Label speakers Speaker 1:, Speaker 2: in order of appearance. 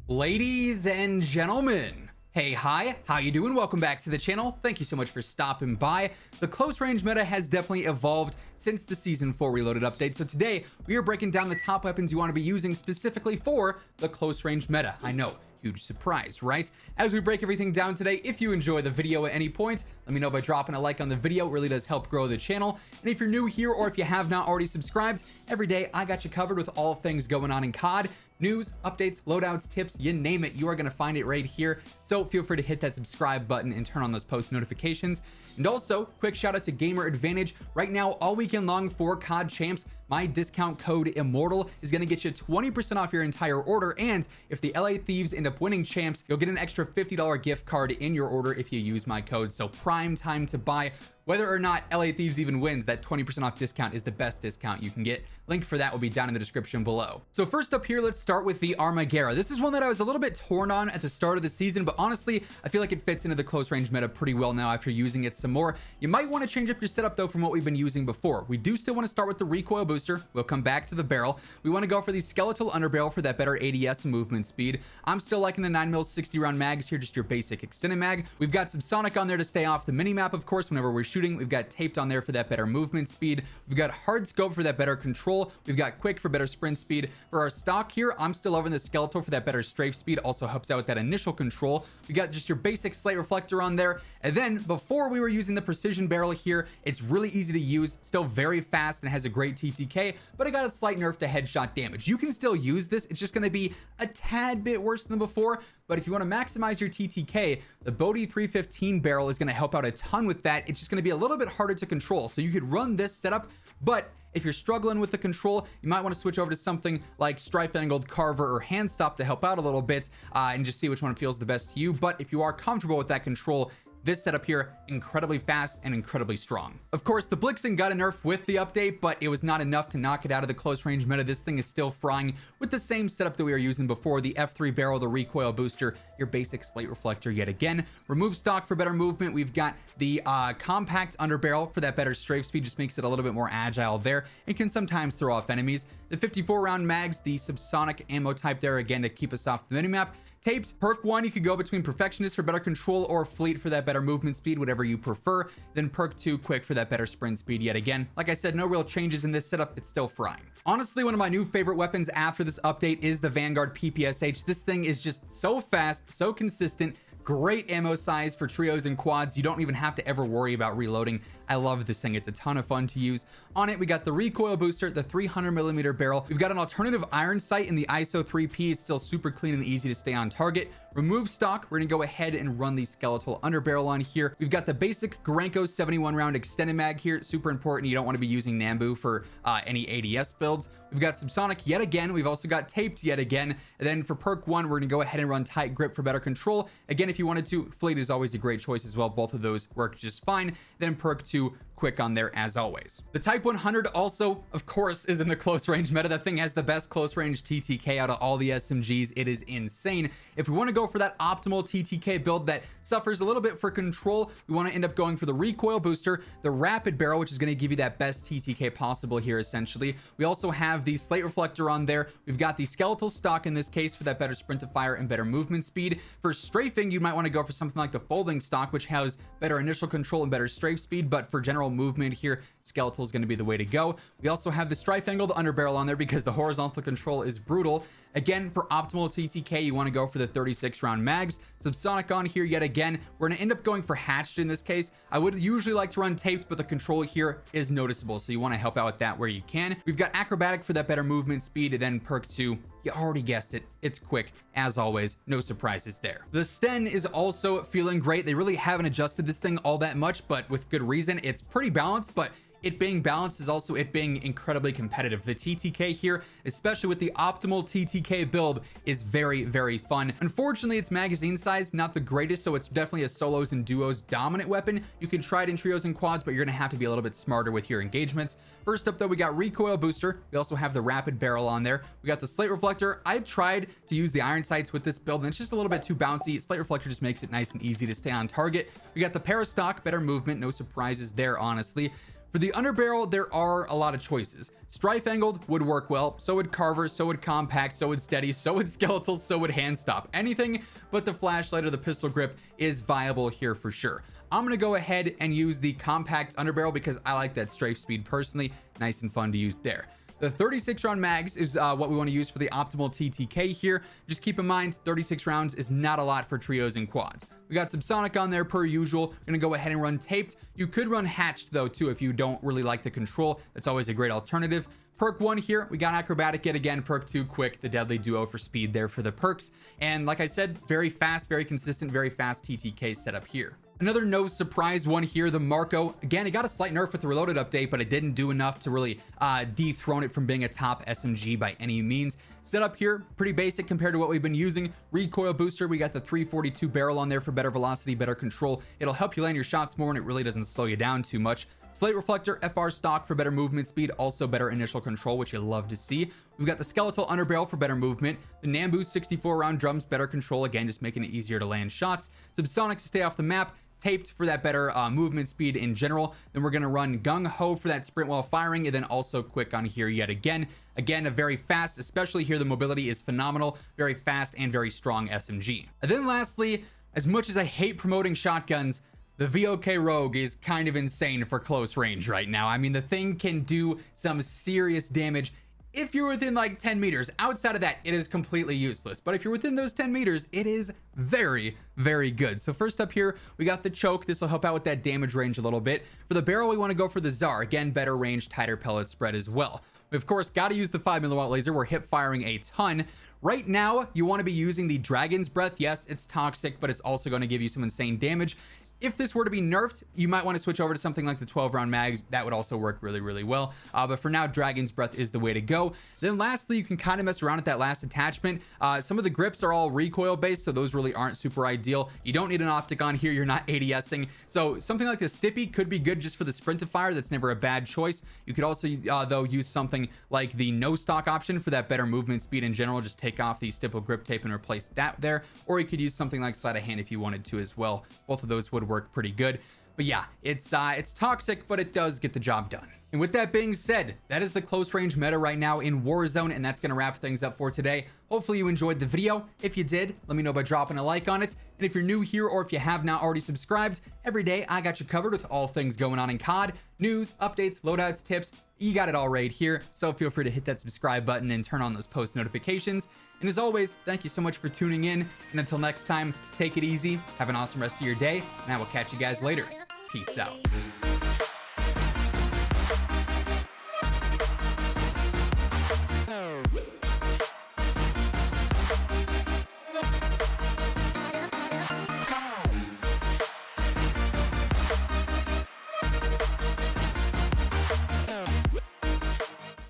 Speaker 1: Ladies and gentlemen, hey, hi, how you doing? Welcome back to the channel. Thank you so much for stopping by. The close range meta has definitely evolved since the season 4 reloaded update. So today we are breaking down the top weapons you want to be using specifically for the close range meta. I know, huge surprise, right? As we break everything down today, if you enjoy the video at any point, let me know by dropping a like on the video. It really does help grow the channel. And if you're new here or if you have not already subscribed, every day I got you covered with all things going on in COD. News, updates, loadouts, tips, you name it, you are going to find it right here. So feel free to hit that subscribe button and turn on those post notifications. And also, quick shout out to Gamer Advantage. Right now, all weekend long for COD Champs, my discount code WhosImmortal is going to get you 20% off your entire order. And if the LA Thieves end up winning Champs, you'll get an extra $50 gift card in your order if you use my code. So prime time to buy. Whether or not LA Thieves even wins, that 20% off discount is the best discount you can get. Link for that will be down in the description below. So first up here, let's start with the Armaguerra. This is one that I was a little bit torn on at the start of the season, but honestly, I feel like it fits into the close range meta pretty well now after using it some more. You might want to change up your setup though from what we've been using before. We do still want to start with the recoil booster. We'll come back to the barrel. We want to go for the skeletal underbarrel for that better ADS and movement speed. I'm still liking the 9mm 60 round mags here, just your basic extended mag. We've got some sonic on there to stay off the mini map, of course, whenever we're shooting. We've got taped on there for that better movement speed. We've got hard scope for that better control. We've got quick for better sprint speed. For our stock here, I'm still loving the skeletal for that better strafe speed. Also helps out with that initial control. We got just your basic slate reflector on there. And then before we were using the precision barrel here, it's really easy to use, still very fast and has a great TTK, but it got a slight nerf to headshot damage. You can still use this. It's just going to be a tad bit worse than before. But if you want to maximize your TTK, the Bodhi 315 barrel is going to help out a ton with that. It's just going to be a little bit harder to control. So you could run this setup, but if you're struggling with the control, you might want to switch over to something like Strife Angled Carver or Hand Stop to help out a little bit and just see which one feels the best to you. But if you are comfortable with that control, this setup here, incredibly fast and incredibly strong. Of course, the Blixen got a nerf with the update, but it was not enough to knock it out of the close range meta. This thing is still frying with the same setup that we were using before, the F3 barrel, the recoil booster, your basic slate reflector yet again. Remove stock for better movement. We've got the compact underbarrel for that better strafe speed, just makes it a little bit more agile there and can sometimes throw off enemies. The 54 round mags, the subsonic ammo type there again to keep us off the minimap. Taped, perk 1, you could go between Perfectionist for better control or Fleet for that better movement speed, whatever you prefer. Then perk 2, Quick for that better sprint speed yet again. Like I said, no real changes in this setup. It's still frying. Honestly, one of my new favorite weapons after this update is the Vanguard PPSH. This thing is just so fast, so consistent. Great ammo size for trios and quads. You don't even have to ever worry about reloading. I love this thing. It's a ton of fun to use. On it, we got the recoil booster, the 300mm barrel. We've got an alternative iron sight in the ISO 3P. It's still super clean and easy to stay on target. Remove stock. We're gonna go ahead and run the skeletal underbarrel on here. We've got the basic Gorenko 71 round extended mag here. Super important. You don't want to be using Nambu for any ADS builds. We've got subsonic yet again. We've also got taped yet again. And then for perk 1, we're gonna go ahead and run tight grip for better control. Again, if you wanted to, Fleet is always a great choice as well. Both of those work just fine. Then perk 2, quick on there as always. The Type 100 also, of course, is in the close range meta. That thing has the best close range TTK out of all the SMGs. It is insane. If we want to go for that optimal TTK build that suffers a little bit for control, we want to end up going for the recoil booster, the rapid barrel, which is going to give you that best TTK possible here essentially. We also have the slate reflector on there. We've got the skeletal stock in this case for that better sprint to fire and better movement speed. For strafing, you might want to go for something like the folding stock, which has better initial control and better strafe speed, but for general movement here, skeletal is going to be the way to go. We also have the strife angled underbarrel on there because the horizontal control is brutal. Again, for optimal TTK, you want to go for the 36 round mags. Subsonic on here yet again. We're going to end up going for hatched in this case. I would usually like to run taped, but the control here is noticeable, so you want to help out with that where you can. We've got acrobatic for that better movement speed, and then perk 2, you already guessed it, it's quick. As always, no surprises there. The Sten is also feeling great. They really haven't adjusted this thing all that much, but with good reason. It's pretty balanced, but it being balanced is also it being incredibly competitive. The TTK here, especially with the optimal TTK build, is very, very fun. Unfortunately, its magazine size, not the greatest, so it's definitely a solos and duos dominant weapon. You can try it in trios and quads, but you're gonna have to be a little bit smarter with your engagements. First up though, we got recoil booster. We also have the rapid barrel on there. We got the slate reflector. I tried to use the iron sights with this build and it's just a little bit too bouncy. Slate reflector just makes it nice and easy to stay on target. We got the parastock, better movement, no surprises there honestly. For the underbarrel, there are a lot of choices. Strife angled would work well, so would Carver, so would Compact, so would Steady, so would Skeletal, so would Hand Stop. Anything but the flashlight or the pistol grip is viable here for sure. I'm gonna go ahead and use the Compact underbarrel because I like that strafe speed personally. Nice and fun to use there. The 36 round mags is what we want to use for the optimal TTK here. Just keep in mind 36 rounds is not a lot for trios and quads. We got subsonic on there per usual. We're gonna go ahead and run taped. You could run hatched though too if you don't really like the control. That's always a great alternative. Perk 1 here, we got acrobatic yet again. Perk 2 quick, the deadly duo for speed there for the perks. And like I said, very fast, very consistent, very fast TTK setup here. Another no surprise one here, the Marco. Again, it got a slight nerf with the Reloaded update, but it didn't do enough to really dethrone it from being a top SMG by any means. Setup here, pretty basic compared to what we've been using. Recoil booster, we got the 342 barrel on there for better velocity, better control. It'll help you land your shots more and it really doesn't slow you down too much. Slate reflector, FR stock for better movement speed, also better initial control, which you love to see. We've got the skeletal underbarrel for better movement. The Nambu 64 round drums, better control, again, just making it easier to land shots. Subsonic to stay off the map. Taped for that better movement speed in general. Then we're gonna run gung ho for that sprint while firing, and then also quick on here yet again. Again, a very fast, especially here the mobility is phenomenal, very fast and very strong SMG. And then lastly, as much as I hate promoting shotguns, the VLK Rogue is kind of insane for close range right now. I mean, the thing can do some serious damage if you're within like 10 meters. Outside of that, it is completely useless. But if you're within those 10 meters, it is very, very good. So first up here, we got the choke. This will help out with that damage range a little bit. For the barrel, we want to go for the Tsar. Again, better range, tighter pellet spread as well. We, of course, got to use the 5 milliwatt laser. We're hip firing a ton. Right now, you want to be using the Dragon's Breath. Yes, it's toxic, but it's also going to give you some insane damage. If this were to be nerfed, you might want to switch over to something like the 12 round mags. That would also work really, really well. But for now, Dragon's Breath is the way to go. Then lastly, you can kind of mess around with that last attachment. Some of the grips are all recoil based, so those really aren't super ideal. You don't need an optic on here. You're not ADSing. So something like the Stippy could be good just for the sprint to fire. That's never a bad choice. You could also, though, use something like the no stock option for that better movement speed in general. Just take off the stipple grip tape and replace that there. Or you could use something like sleight of hand if you wanted to as well. Both of those would work pretty good. But yeah, it's toxic, but it does get the job done. And with that being said, that is the close range meta right now in Warzone, and that's gonna wrap things up for today. Hopefully you enjoyed the video. If you did, let me know by dropping a like on it. And if you're new here or if you have not already subscribed, every day I got you covered with all things going on in COD, news, updates, loadouts, tips. You got it all right here. So feel free to hit that subscribe button and turn on those post notifications. And as always, thank you so much for tuning in. And until next time, take it easy. Have an awesome rest of your day, and I will catch you guys later. Peace out.